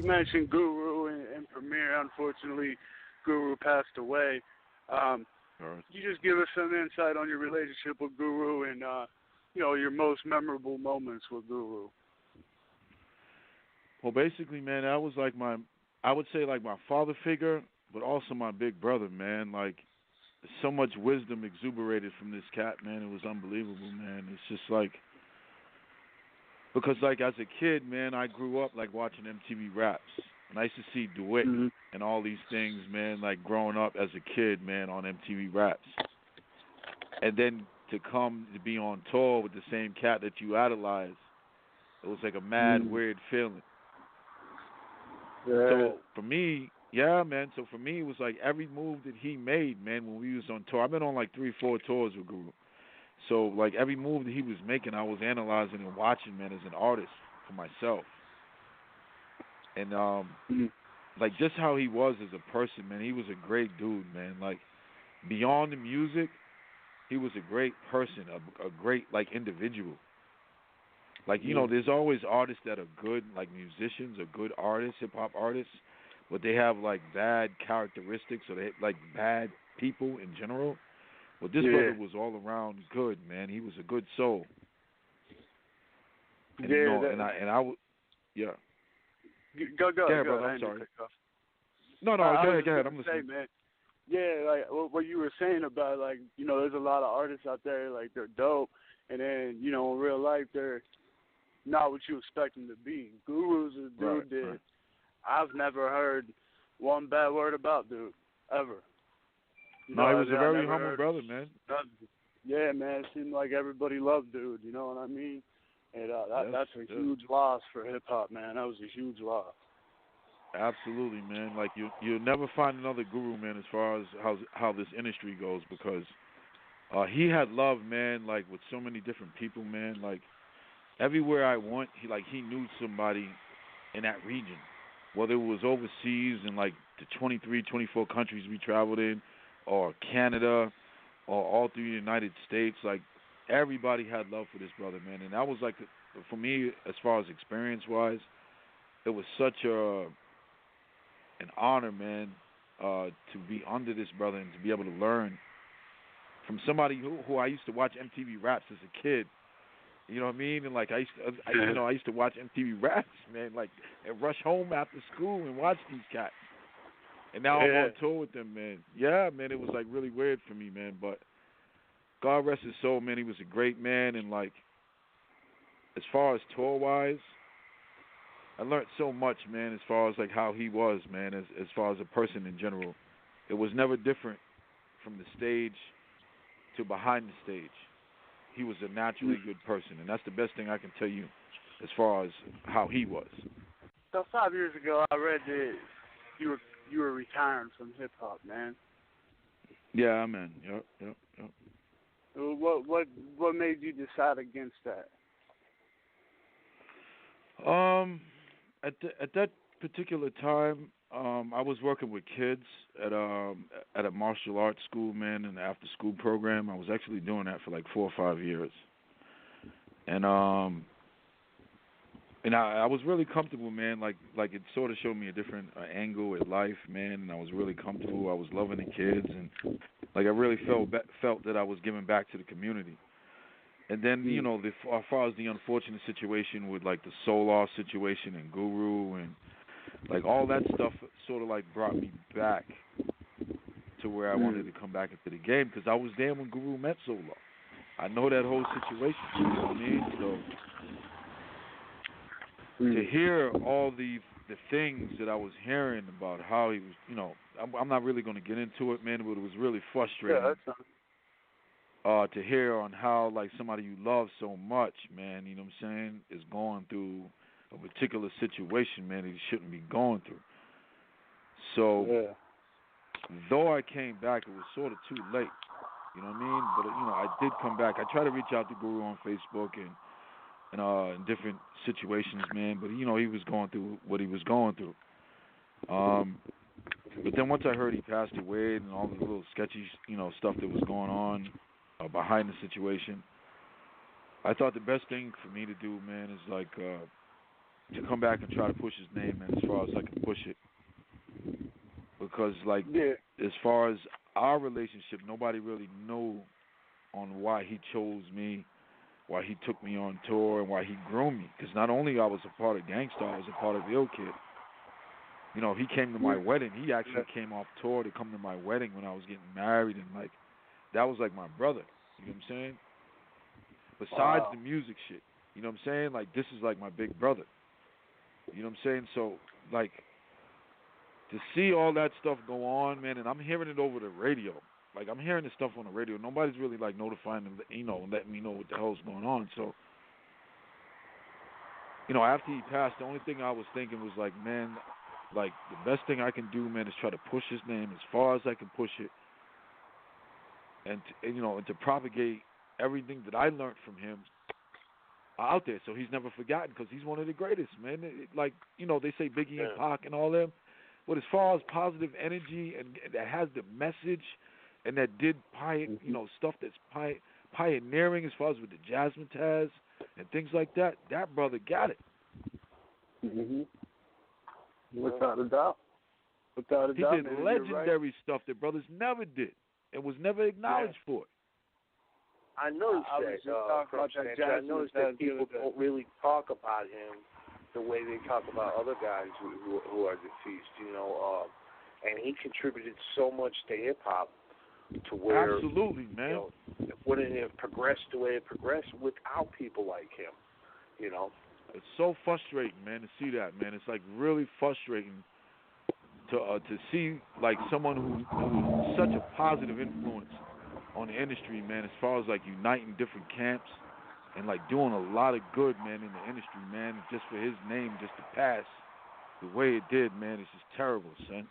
mentioned Guru and Premier. Unfortunately, Guru passed away. You just give us some insight on your relationship with Guru and your most memorable moments with Guru. Well, basically, man, that was like I would say like my father figure, but also my big brother, man. Like, so much wisdom exuberated from this cat, man. It was unbelievable, man. It's just like, because like as a kid, man, I grew up like watching MTV Raps. And I used to see DeWitt and all these things, man, like growing up as a kid, man, on MTV Raps. And then to come to be on tour with the same cat that you idolize, it was like a mad, weird feeling. Yeah. So for me, yeah, man, so for me, it was like every move that he made, man, when we was on tour. I've been on like 3-4 tours with Guru. So like every move that he was making, I was analyzing and watching, man, as an artist for myself. And like just how he was as a person, man, he was a great dude, man. Like beyond the music, he was a great person, a great like individual. Like, there's always artists that are good, like musicians or good artists, hip hop artists, but they have like bad characteristics or they like bad people in general. But this brother was all around good, man. He was a good soul. And, I would, yeah. Go ahead, brother. I'm sorry. No, go ahead. I'm listening. Man. Yeah, like what you were saying about, like, there's a lot of artists out there, like, they're dope, and then, in real life, they're not what you expect them to be. Guru's a dude that I've never heard one bad word about, dude, ever. He was a very humble brother, man. Yeah, man, it seemed like everybody loved dude, you know what I mean? And that's a huge loss for hip-hop, man. That was a huge loss. Absolutely, man. Like, you'll never find another Guru, man, as far as how this industry goes, because he had love, man, like, with so many different people, man. Like, everywhere I went, he knew somebody in that region, whether it was overseas in, like, the 23, 24 countries we traveled in, or Canada, or all through the United States. Like, everybody had love for this brother, man. And that was, like, for me, as far as experience-wise, it was such an honor, man, to be under this brother and to be able to learn from somebody who I used to watch MTV Raps as a kid. You know what I mean? And like I used to watch MTV Raps, man, like and rush home after school and watch these cats. And now I'm on tour with them, man. Yeah, man, it was like really weird for me, man. But God rest his soul, man. He was a great man, and like as far as tour wise, I learned so much, man, as far as like how he was, man, as far as a person in general. It was never different from the stage to behind the stage. He was a naturally good person, and that's the best thing I can tell you as far as how he was. So 5 years ago, I read that you were retiring from hip hop, man. Yeah, man. Yep. What made you decide against that? At that particular time, I was working with kids at a martial arts school, man, in the after school program. I was actually doing that for like 4 or 5 years, and I was really comfortable, man. Like it sort of showed me a different angle at life, man. And I was really comfortable. I was loving the kids, and like I really felt that I was giving back to the community. And then, as far as the unfortunate situation with, like, the Solar situation and Guru and, like, all that stuff sort of, like, brought me back to where I wanted to come back into the game because I was there when Guru met Solar. I know that whole situation, you know what I mean? So to hear all the things that I was hearing about how he was, I'm not really going to get into it, man, but it was really frustrating. Yeah, that's not... To hear on how, like, somebody you love so much, man, you know what I'm saying, is going through a particular situation, man, that he shouldn't be going through. So, though I came back, it was sort of too late, you know what I mean? But, I did come back. I tried to reach out to Guru on Facebook and in different situations, man, but, he was going through what he was going through. But then once I heard he passed away and all the little sketchy, stuff that was going on, behind the situation, I thought the best thing for me to do, man, is like to come back and try to push his name, man, as far as I can push it. Because, like, as far as our relationship, nobody really knew on why he chose me, why he took me on tour, and why he groomed me. Because not only I was a part of Gangstarr, I was a part of Ill Kid. You know, he came to my wedding. He actually came off tour to come to my wedding when I was getting married, and, like, that was like my brother. You know what I'm saying? Besides the music shit. You know what I'm saying? Like, this is like my big brother. You know what I'm saying? So, like, to see all that stuff go on, man, and I'm hearing it over the radio. Like, I'm hearing this stuff on the radio. Nobody's really, like, notifying them, you know, letting me know what the hell's going on. So, you know, after he passed, the only thing I was thinking was, like, man, like, the best thing I can do, man, is try to push his name as far as I can push it. And you know, and to propagate everything that I learned from him out there, so he's never forgotten, because he's one of the greatest, man. Like, you know, they say Biggie and Pac and all them, but as far as positive energy and that has the message and that did you know, stuff that's pioneering as far as with the Jazzmatazz and things like that, that brother got it. Without a doubt. Without a doubt. He did legendary stuff that brothers never did and was never acknowledged for it. I noticed I noticed that people don't really talk about him the way they talk about other guys who are deceased, you know. And he contributed so much to hip hop to where, absolutely, man, you know, when it progressed the way it progressed without people like him, you know. It's so frustrating, man, to see that, man. It's like really frustrating to see, like, someone who's such a positive influence on the industry, man, as far as, like, uniting different camps and, like, doing a lot of good, man, in the industry, man, just for his name just to pass the way it did, man, it's just terrible, son.